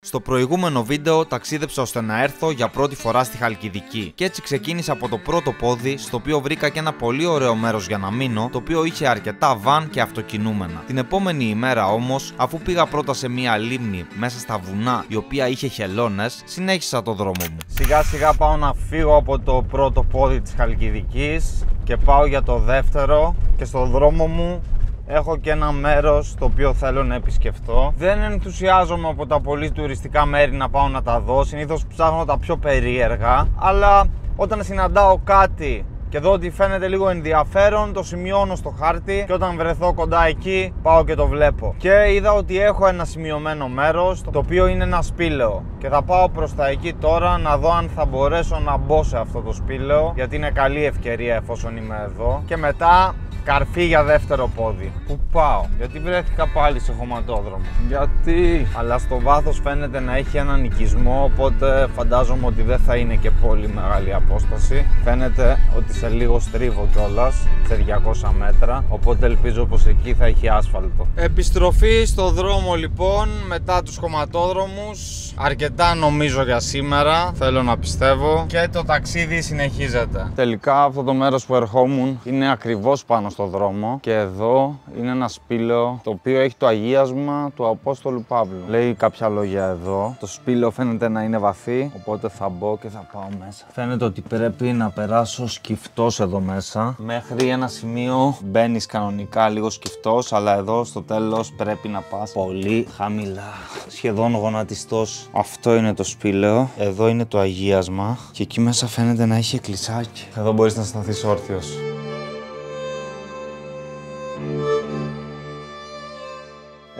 Στο προηγούμενο βίντεο ταξίδεψα ώστε να έρθω για πρώτη φορά στη Χαλκιδική. Και έτσι ξεκίνησα από το πρώτο πόδι, στο οποίο βρήκα και ένα πολύ ωραίο μέρος για να μείνω, το οποίο είχε αρκετά βαν και αυτοκινούμενα. Την επόμενη ημέρα όμως, αφού πήγα πρώτα σε μια λίμνη μέσα στα βουνά, η οποία είχε χελώνες, συνέχισα το δρόμο μου. Σιγά σιγά πάω να φύγω από το πρώτο πόδι της Χαλκιδικής και πάω για το δεύτερο, και στο δρόμο μου έχω και ένα μέρος το οποίο θέλω να επισκεφτώ. Δεν ενθουσιάζομαι από τα πολύ τουριστικά μέρη να πάω να τα δω. Συνήθως ψάχνω τα πιο περίεργα, αλλά όταν συναντάω κάτι και δω ότι φαίνεται λίγο ενδιαφέρον, το σημειώνω στο χάρτη και όταν βρεθώ κοντά εκεί πάω και το βλέπω. Και είδα ότι έχω ένα σημειωμένο μέρος, το οποίο είναι ένα σπήλαιο, και θα πάω προς τα εκεί τώρα να δω αν θα μπορέσω να μπω σε αυτό το σπήλαιο, γιατί είναι καλή ευκαιρία εφόσον είμαι εδώ. Και μετά καρφί για δεύτερο πόδι. Πού πάω? Γιατί βρέθηκα πάλι σε χωματόδρομο. Γιατί? Αλλά στο βάθος φαίνεται να έχει έναν οικισμό, οπότε φαντάζομαι ότι δεν θα είναι και πολύ μεγάλη απόσταση. Φαίνεται ότι σε λίγο στρίβω κιόλας, σε 200 μέτρα, οπότε ελπίζω πως εκεί θα έχει άσφαλτο. Επιστροφή στο δρόμο λοιπόν, μετά τους χωματόδρομους. Αρκετά νομίζω για σήμερα, θέλω να πιστεύω, και το ταξίδι συνεχίζεται. Τελικά αυτό το μέρος που ερχόμουν είναι ακριβώς πάνω στο δρόμο, και εδώ είναι ένα σπήλαιο το οποίο έχει το αγίασμα του Απόστολου Παύλου. Λέει κάποια λόγια εδώ. Το σπήλαιο φαίνεται να είναι βαθύ, οπότε θα μπω και θα πάω μέσα. Φαίνεται ότι πρέπει να περάσω σκυφτός εδώ μέσα. Μέχρι ένα σημείο μπαίνεις κανονικά λίγο σκυφτός, αλλά εδώ στο τέλος πρέπει να πας πολύ χαμηλά, σχεδόν γονατιστός. Αυτό είναι το σπήλαιο, εδώ είναι το αγίασμα και εκεί μέσα φαίνεται να έχει εκκλησάκι. Εδώ μπορείς να σταθείς όρθιος.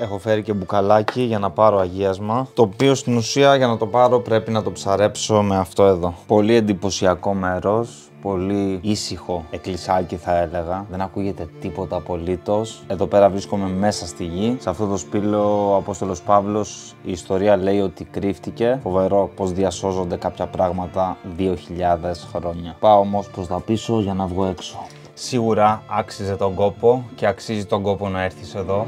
Έχω φέρει και μπουκαλάκι για να πάρω αγίασμα, το οποίο στην ουσία για να το πάρω πρέπει να το ψαρέψω με αυτό εδώ. Πολύ εντυπωσιακό μέρος, πολύ ήσυχο εκκλησάκι θα έλεγα, δεν ακούγεται τίποτα απολύτως. Εδώ πέρα βρίσκομαι μέσα στη γη. Σε αυτό το σπήλαιο ο Απόστολος Παύλος, η ιστορία λέει ότι κρύφτηκε. Φοβερό πως διασώζονται κάποια πράγματα 2.000 χρόνια. Πάω όμως προς τα πίσω για να βγω έξω. Σίγουρα άξιζε τον κόπο και αξίζει τον κόπο να έρθεις εδώ.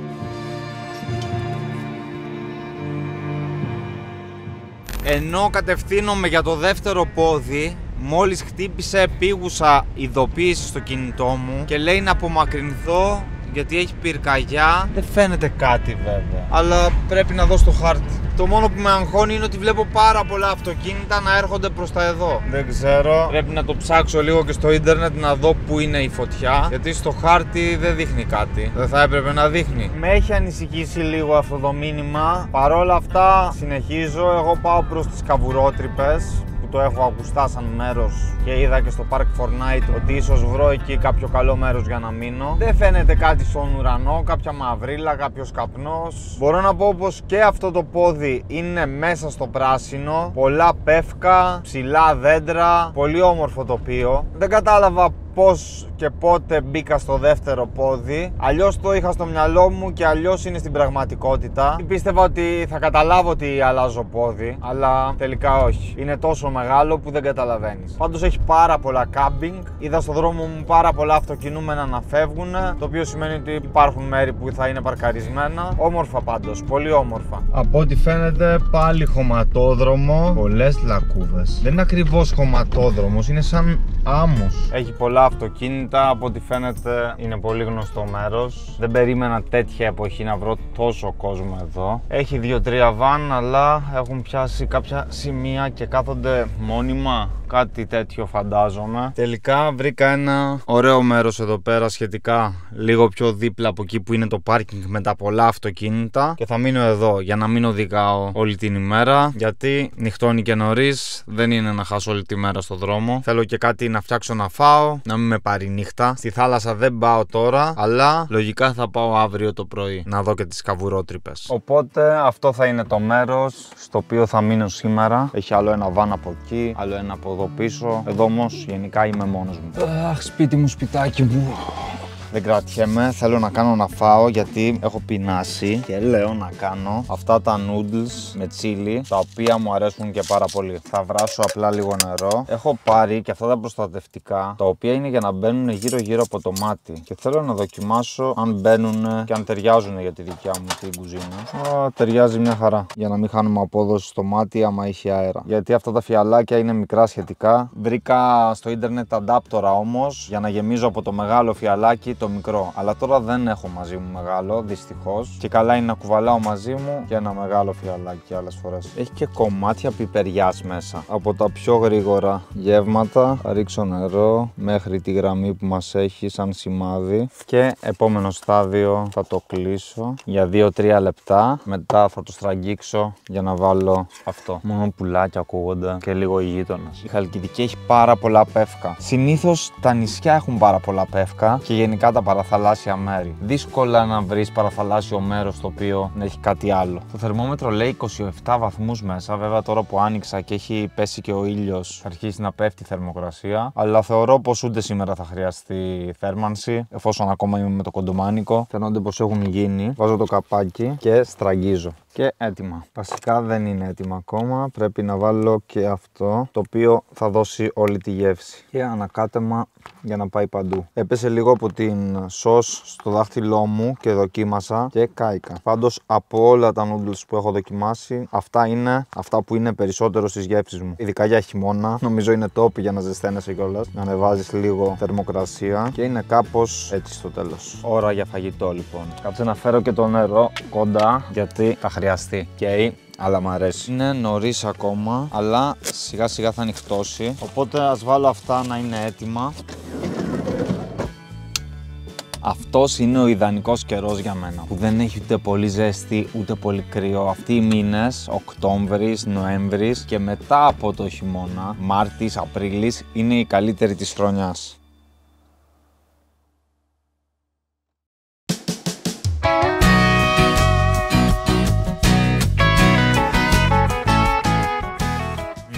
Ενώ κατευθύνομαι για το δεύτερο πόδι, μόλις χτύπησε επίγουσα ειδοποίηση στο κινητό μου και λέει να απομακρυνθώ γιατί έχει πυρκαγιά. Δεν φαίνεται κάτι βέβαια, αλλά πρέπει να δω στο χάρτη. Το μόνο που με αγχώνει είναι ότι βλέπω πάρα πολλά αυτοκίνητα να έρχονται προς τα εδώ. Δεν ξέρω, πρέπει να το ψάξω λίγο και στο ίντερνετ να δω που είναι η φωτιά, γιατί στο χάρτη δεν δείχνει κάτι. Δεν θα έπρεπε να δείχνει. Με έχει ανησυχήσει λίγο αυτό το μήνυμα. Παρόλα αυτά συνεχίζω. Εγώ πάω προς τις Καβουρότρυπες, το έχω ακουστά σαν μέρος και είδα και στο Park Fortnite ότι ίσως βρω εκεί κάποιο καλό μέρος για να μείνω. Δεν φαίνεται κάτι στον ουρανό, κάποια μαυρίλα, κάποιος καπνός. Μπορώ να πω πως και αυτό το πόδι είναι μέσα στο πράσινο, πολλά πεύκα, ψηλά δέντρα, πολύ όμορφο τοπίο. Δεν κατάλαβα πώς και πότε μπήκα στο δεύτερο πόδι. Αλλιώς το είχα στο μυαλό μου και αλλιώς είναι στην πραγματικότητα. Πίστευα ότι θα καταλάβω ότι αλλάζω πόδι, αλλά τελικά όχι. Είναι τόσο μεγάλο που δεν καταλαβαίνεις. Πάντως έχει πάρα πολλά κάμπινγκ. Είδα στο δρόμο μου πάρα πολλά αυτοκινούμενα να φεύγουν, το οποίο σημαίνει ότι υπάρχουν μέρη που θα είναι παρκαρισμένα. Όμορφα πάντως, πολύ όμορφα. Από ό,τι φαίνεται πάλι χωματόδρομο, πολλές λακκούβες. Δεν είναι ακριβώς χωματόδρομος, είναι σαν άμμος. Έχει πολλά αυτοκίνητα, από ό,τι φαίνεται είναι πολύ γνωστό μέρος. Δεν περίμενα τέτοια εποχή να βρω τόσο κόσμο εδώ. Έχει 2-3 βαν, αλλά έχουν πιάσει κάποια σημεία και κάθονται μόνιμα. Κάτι τέτοιο φαντάζομαι. Τελικά βρήκα ένα ωραίο μέρος εδώ πέρα, σχετικά λίγο πιο δίπλα από εκεί που είναι το πάρκινγκ με τα πολλά αυτοκίνητα, και θα μείνω εδώ για να μην οδηγάω όλη την ημέρα, γιατί νυχτώνει και νωρίς, δεν είναι να χάσω όλη τη μέρα στο δρόμο. Θέλω και κάτι να φτιάξω να φάω, να μην με πάρει νύχτα. Στη θάλασσα δεν πάω τώρα, αλλά λογικά θα πάω αύριο το πρωί να δω και τις Καβουρότρυπες. Οπότε αυτό θα είναι το μέρος στο οποίο θα μείνω σήμερα. Έχει άλλο ένα βαν από εκεί, άλλο ένα από εδώ πίσω. Εδώ όμως γενικά είμαι μόνος μου. Αχ, σπίτι μου, σπιτάκι μου. Δεν κρατιέμαι, θέλω να κάνω να φάω γιατί έχω πεινάσει και λέω να κάνω αυτά τα noodles με τσίλι, τα οποία μου αρέσουν και πάρα πολύ. Θα βράσω απλά λίγο νερό. Έχω πάρει και αυτά τα προστατευτικά, τα οποία είναι για να μπαίνουν γύρω-γύρω από το μάτι. Και θέλω να δοκιμάσω αν μπαίνουν και αν ταιριάζουν για τη δικιά μου την κουζίνα. Ταιριάζει μια χαρά. Για να μην χάνουμε απόδοση στο μάτι άμα έχει αέρα. Γιατί αυτά τα φιαλάκια είναι μικρά σχετικά. Βρήκα στο ίντερνετ αντάπτορα όμως για να γεμίζω από το μεγάλο φιαλάκι το μικρό. Αλλά τώρα δεν έχω μαζί μου μεγάλο, δυστυχώς. Και καλά είναι να κουβαλάω μαζί μου και ένα μεγάλο φιαλάκι άλλες φορές. Έχει και κομμάτια πιπεριάς μέσα. Από τα πιο γρήγορα γεύματα θα ρίξω νερό μέχρι τη γραμμή που μας έχει σαν σημάδι. Και επόμενο στάδιο θα το κλείσω για 2-3 λεπτά. Μετά θα το στραγγίξω για να βάλω αυτό. Μόνο πουλάκια ακούγονται και λίγο οι γείτονες. Η Χαλκιδική έχει πάρα πολλά πεύκα. Συνήθως τα νησιά έχουν πάρα πολλά πεύκα και γενικά τα παραθαλάσσια μέρη. Δύσκολα να βρεις παραθαλάσσιο μέρος το οποίο να έχει κάτι άλλο. Το θερμόμετρο λέει 27 βαθμούς μέσα. Βέβαια τώρα που άνοιξα και έχει πέσει και ο ήλιος θα αρχίσει να πέφτει η θερμοκρασία. Αλλά θεωρώ πως ούτε σήμερα θα χρειαστεί θέρμανση, εφόσον ακόμα είμαι με το κοντομάνικο. Φαίνονται πως έχουν γίνει. Βάζω το καπάκι και στραγγίζω. Και έτοιμα. Βασικά δεν είναι έτοιμα ακόμα. Πρέπει να βάλω και αυτό, το οποίο θα δώσει όλη τη γεύση. Και ανακάτεμα για να πάει παντού. Έπεσε λίγο από την σως στο δάχτυλό μου και δοκίμασα και κάηκα. Πάντως από όλα τα noodles που έχω δοκιμάσει, αυτά είναι αυτά που είναι περισσότερο στις γεύσεις μου. Ειδικά για χειμώνα, νομίζω είναι top για να ζεσταίνεσαι κιόλας. Να ανεβάζεις λίγο θερμοκρασία και είναι κάπως έτσι στο τέλος. Ώρα για φαγητό λοιπόν. Κάτσε να φέρω και το νερό κοντά γιατί θα χρειαστεί. Okay. Αλλά μ' αρέσει. Είναι νωρίς ακόμα, αλλά σιγά σιγά θα νυχτώσει. Οπότε ας βάλω αυτά να είναι έτοιμα. Αυτός είναι ο ιδανικός καιρός για μένα, που δεν έχει ούτε πολύ ζέστη ούτε πολύ κρύο. Αυτοί οι μήνες, Οκτώβρης, Νοέμβρης και μετά από το χειμώνα, Μάρτης, Απρίλης, είναι οι καλύτεροι της χρονιάς.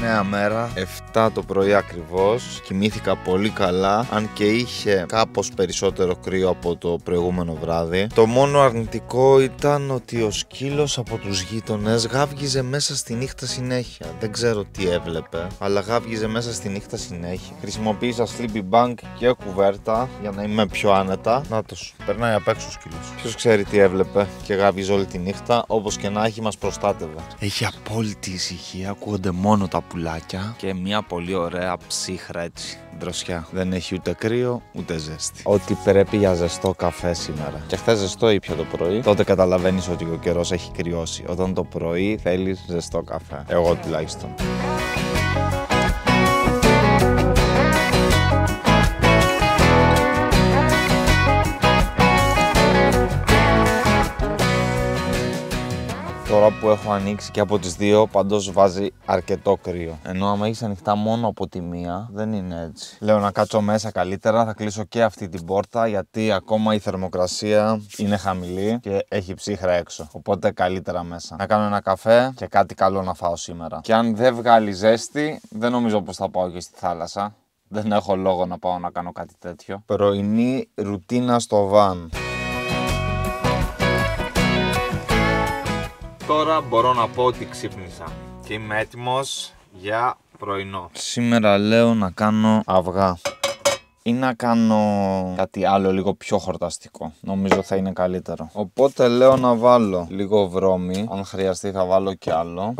Νέα μέρα, 7 το πρωί ακριβώς, κοιμήθηκα πολύ καλά, αν και είχε κάπως περισσότερο κρύο από το προηγούμενο βράδυ. Το μόνο αρνητικό ήταν ότι ο σκύλος από τους γείτονες γάβγιζε μέσα στη νύχτα συνέχεια. Δεν ξέρω τι έβλεπε, αλλά γάβγιζε μέσα στη νύχτα συνέχεια. Χρησιμοποίησα sleeping bag και κουβέρτα για να είμαι πιο άνετα. Νάτος, περνάει απ' έξω ο σκύλος. Ποιος ξέρει τι έβλεπε και γάβγιζε όλη τη νύχτα, όπως και να έχει μας προστάτευε. Έχει απόλυτη ησυχία, ακούγονται μόνο τα πουλάκια και μια πολύ ωραία ψύχρα έτσι, δροσιά. Δεν έχει ούτε κρύο ούτε ζέστη. Ό,τι πρέπει για ζεστό καφέ σήμερα. Και χθες ζεστό ήπια το πρωί, τότε καταλαβαίνεις ότι ο καιρός έχει κρυώσει. Όταν το πρωί θέλεις ζεστό καφέ. Εγώ τουλάχιστον. Τώρα που έχω ανοίξει και από τις δύο, παντός βάζει αρκετό κρύο. Ενώ άμα έχεις ανοιχτά μόνο από τη μία, δεν είναι έτσι. Λέω να κάτσω μέσα καλύτερα, θα κλείσω και αυτή την πόρτα, γιατί ακόμα η θερμοκρασία είναι χαμηλή και έχει ψύχρα έξω. Οπότε καλύτερα μέσα. Να κάνω ένα καφέ και κάτι καλό να φάω σήμερα. Και αν δεν βγάλει ζέστη, δεν νομίζω πως θα πάω και στη θάλασσα. Δεν έχω λόγο να πάω να κάνω κάτι τέτοιο. Πρωινή ρουτίνα στο βαν. Τώρα μπορώ να πω ότι ξύπνησα και είμαι έτοιμος για πρωινό. Σήμερα λέω να κάνω αυγά ή να κάνω κάτι άλλο λίγο πιο χορταστικό. Νομίζω θα είναι καλύτερο. Οπότε λέω να βάλω λίγο βρώμη. Αν χρειαστεί θα βάλω κι άλλο.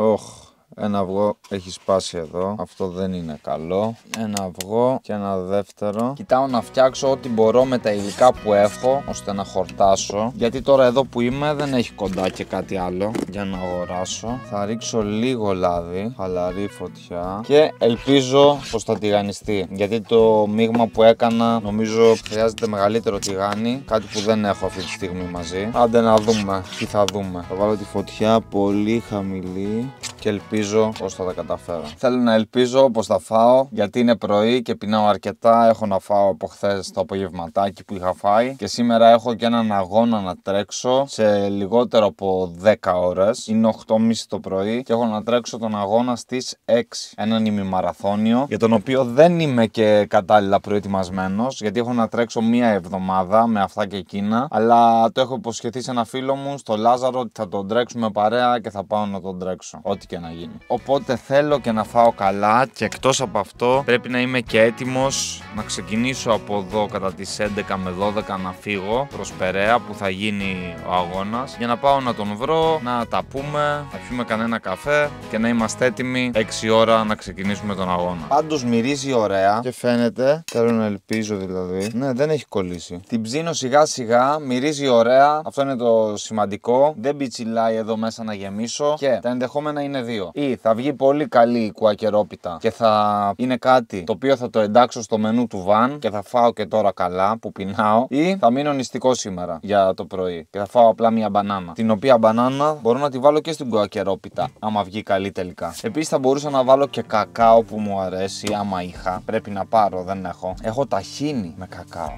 Ένα αυγό έχει σπάσει εδώ. Αυτό δεν είναι καλό. Ένα αυγό και ένα δεύτερο. Κοιτάω να φτιάξω ό,τι μπορώ με τα υλικά που έχω, ώστε να χορτάσω. Γιατί τώρα εδώ που είμαι δεν έχει κοντά και κάτι άλλο για να αγοράσω. Θα ρίξω λίγο λάδι, χαλαρή φωτιά. Και ελπίζω πως θα τηγανιστεί. Γιατί το μείγμα που έκανα νομίζω χρειάζεται μεγαλύτερο τηγάνι. Κάτι που δεν έχω αυτή τη στιγμή μαζί. Άντε να δούμε τι θα δούμε. Θα βάλω τη φωτιά πολύ χαμηλή. και ελπίζω πως θα τα καταφέρω. Θέλω να ελπίζω πως θα φάω, γιατί είναι πρωί και πεινάω αρκετά. Έχω να φάω από χθες το απογευματάκι που είχα φάει και σήμερα έχω και έναν αγώνα να τρέξω σε λιγότερο από 10 ώρες. Είναι 8:30 το πρωί και έχω να τρέξω τον αγώνα στις 6. Έναν ημιμαραθώνιο για τον οποίο δεν είμαι και κατάλληλα προετοιμασμένος, γιατί έχω να τρέξω μία εβδομάδα με αυτά και εκείνα. Αλλά το έχω υποσχεθεί σε ένα φίλο μου, στο Λάζαρο, ότι θα τον τρέξουμε παρέα και θα πάω να τον τρέξω. Ό,τι και να γίνει. Οπότε θέλω και να φάω καλά και εκτός από αυτό πρέπει να είμαι και έτοιμος να ξεκινήσω από εδώ κατά τις 11 με 12 να φύγω προς Περαία που θα γίνει ο αγώνας, για να πάω να τον βρω, να τα πούμε, να πιούμε κανένα καφέ και να είμαστε έτοιμοι 6 ώρα να ξεκινήσουμε τον αγώνα. Πάντως μυρίζει ωραία και φαίνεται, θέλω να ελπίζω δηλαδή, ναι, δεν έχει κολλήσει. Την ψήνω σιγά σιγά, μυρίζει ωραία, αυτό είναι το σημαντικό. Δεν πιτσιλάει εδώ μέσα να γεμίσω και τα ενδεχόμενα είναι δύο. Ή θα βγει πολύ καλή η κουακερόπιτα και θα είναι κάτι το οποίο θα το εντάξω στο μενού του βαν και θα φάω και τώρα καλά που πεινάω, ή θα μείνω νηστικό σήμερα για το πρωί και θα φάω απλά μια μπανάνα. Την οποία μπανάνα μπορώ να τη βάλω και στην κουακερόπιτα, άμα βγει καλή τελικά. Επίσης θα μπορούσα να βάλω και κακάο που μου αρέσει, άμα είχα. Πρέπει να πάρω, δεν έχω. Έχω ταχίνι με κακάο.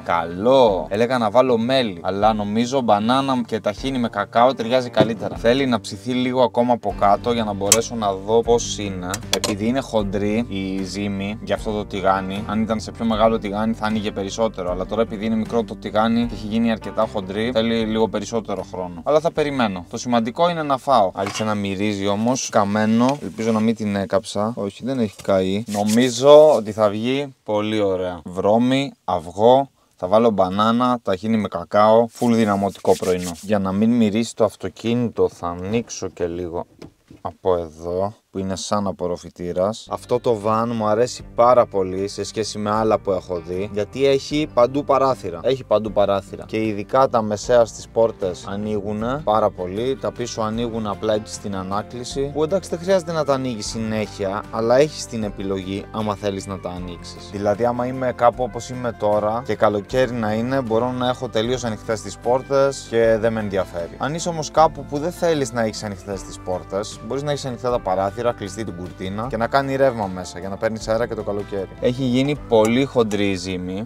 Καλό. Έλεγα να βάλω μέλι, αλλά νομίζω μπανάνα και ταχίνι με κακάο ταιριάζει καλύτερα. Θέλει να ψηθεί λίγο ακόμα από κάτω για να μπορέσω να δω πώς είναι. Επειδή είναι χοντρή η ζύμη για αυτό το τηγάνι, αν ήταν σε πιο μεγάλο τηγάνι θα άνοιγε περισσότερο. Αλλά τώρα επειδή είναι μικρό το τηγάνι και έχει γίνει αρκετά χοντρή, θέλει λίγο περισσότερο χρόνο. Αλλά θα περιμένω. Το σημαντικό είναι να φάω. Άρχισε να μυρίζει όμως καμένο. Ελπίζω να μην την έκαψα. Όχι, δεν έχει καεί. Νομίζω ότι θα βγει πολύ ωραία. Βρώμη, αυγό. Θα βάλω μπανάνα, ταχίνι με κακάο, full δυναμωτικό πρωινό. Για να μην μυρίσει το αυτοκίνητο θα ανοίξω και λίγο από εδώ, που είναι σαν απορροφητήρας. Αυτό το βαν μου αρέσει πάρα πολύ σε σχέση με άλλα που έχω δει, γιατί έχει παντού παράθυρα. Και ειδικά τα μεσαία στις πόρτες ανοίγουν πάρα πολύ. Τα πίσω ανοίγουν απλά έτσι στην ανάκληση. Που εντάξει δεν χρειάζεται να τα ανοίγει συνέχεια, αλλά έχεις την επιλογή άμα θέλεις να τα ανοίξεις. Δηλαδή, άμα είμαι κάπου όπως είμαι τώρα και καλοκαίρι να είναι, μπορώ να έχω τελείως ανοιχτές τις πόρτες και δεν με ενδιαφέρει. Αν είσαι όμως κάπου που δεν θέλεις να έχεις ανοιχτές τις πόρτες, μπορείς να έχεις ανοιχτά τα παράθυρα, κλειστεί την κουρτίνα και να κάνει ρεύμα μέσα για να παίρνεις αέρα και το καλοκαίρι. Έχει γίνει πολύ χοντρή η ζύμη.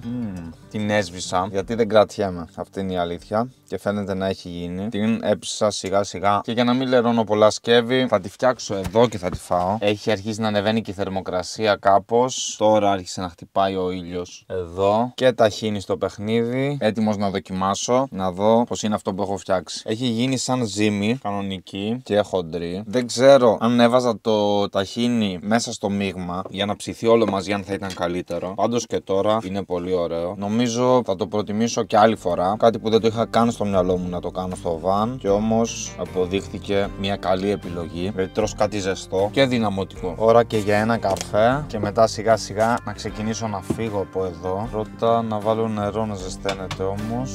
Την έσβησα γιατί δεν κρατιέμαι. Αυτή είναι η αλήθεια. Και φαίνεται να έχει γίνει. Την έψησα σιγά σιγά. Και για να μην λερώνω πολλά σκεύη, θα τη φτιάξω εδώ και θα τη φάω. Έχει αρχίσει να ανεβαίνει και η θερμοκρασία κάπως. Τώρα άρχισε να χτυπάει ο ήλιος. Εδώ. Και ταχίνι στο παιχνίδι. Έτοιμος να δοκιμάσω. Να δω πώς είναι αυτό που έχω φτιάξει. Έχει γίνει σαν ζύμη κανονική και χοντρή. Δεν ξέρω αν έβαζα το ταχίνι μέσα στο μείγμα για να ψηθεί όλο μαζί, αν θα ήταν καλύτερο. Πάντως και τώρα είναι πολύ ωραίο. Νομίζω θα το προτιμήσω και άλλη φορά. Κάτι που δεν το είχα καν στο μυαλό μου να το κάνω στο βαν. Και όμως αποδείχθηκε μια καλή επιλογή. Γιατί τρως κάτι ζεστό και δυναμωτικό. Ώρα και για ένα καφέ. Και μετά σιγά σιγά να ξεκινήσω να φύγω από εδώ. Πρώτα να βάλω νερό να ζεσταίνεται όμως.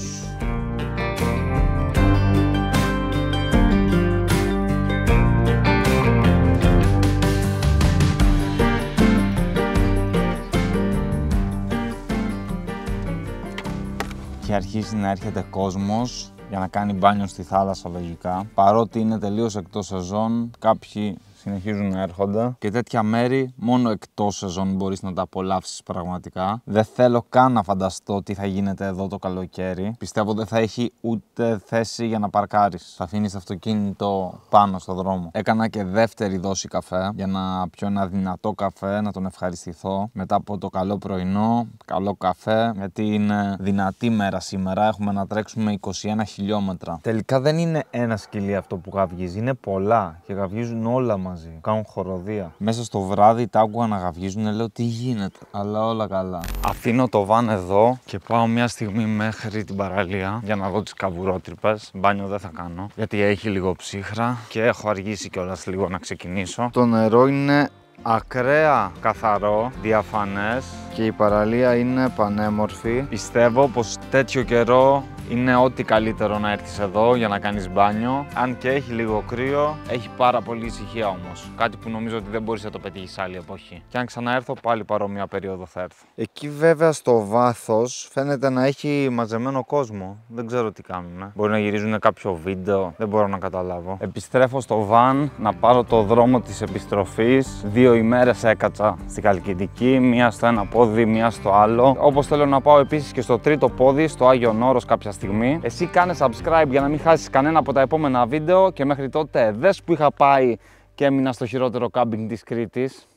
Και αρχίζει να έρχεται κόσμος για να κάνει μπάνιο στη θάλασσα λογικά. Παρότι είναι τελείως εκτός σεζόν, κάποιοι συνεχίζουν να έρχονται και τέτοια μέρη μόνο εκτός σεζόν μπορείς να τα απολαύσεις πραγματικά. Δεν θέλω καν να φανταστώ τι θα γίνεται εδώ το καλοκαίρι. Πιστεύω δεν θα έχει ούτε θέση για να παρκάρεις. Θα αφήνεις το αυτοκίνητο πάνω στο δρόμο. Έκανα και δεύτερη δόση καφέ για να πιω ένα δυνατό καφέ, να τον ευχαριστηθώ μετά από το καλό πρωινό, καλό καφέ, γιατί είναι δυνατή μέρα σήμερα. Έχουμε να τρέξουμε 21 χιλιόμετρα. Τελικά δεν είναι ένα σκυλί αυτό που γαυγίζει, είναι πολλά και γαυγίζουν όλα μαζί. Κάνουν χοροδία. Μέσα στο βράδυ τα άκουγα να γαυγίζουν, λέω τι γίνεται, αλλά όλα καλά. Αφήνω το βαν εδώ και πάω μια στιγμή μέχρι την παραλία για να δω τις καβουρότρυπες. Μπάνιο δεν θα κάνω, γιατί έχει λίγο ψύχρα και έχω αργήσει κιόλας λίγο να ξεκινήσω. Το νερό είναι ακραία καθαρό, διαφανές και η παραλία είναι πανέμορφη. Πιστεύω πως τέτοιο καιρό Είναι ό,τι καλύτερο να έρθεις εδώ για να κάνεις μπάνιο. Αν και έχει λίγο κρύο, έχει πάρα πολύ ησυχία όμως. Κάτι που νομίζω ότι δεν μπορείς να το πετύχεις άλλη εποχή. Και αν ξαναέρθω, πάλι παρόμοια περίοδο θα έρθω. Εκεί βέβαια στο βάθος φαίνεται να έχει μαζεμένο κόσμο. Δεν ξέρω τι κάνουν. Μπορεί να γυρίζουν κάποιο βίντεο, δεν μπορώ να καταλάβω. Επιστρέφω στο βαν να πάρω το δρόμο της επιστροφής. 2 ημέρες έκατσα στη Χαλκιδική, μία στο ένα πόδι, μία στο άλλο. Όπως θέλω να πάω επίσης και στο τρίτο πόδι, στο Άγιον Όρος κάποια στιγμή. Εσύ κάνε subscribe για να μην χάσεις κανένα από τα επόμενα βίντεο και μέχρι τότε δες που είχα πάει και έμεινα στο χειρότερο κάμπινγκ της Κρήτης.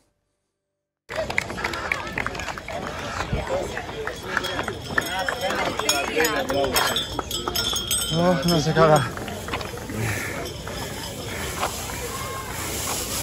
Να σε καλά.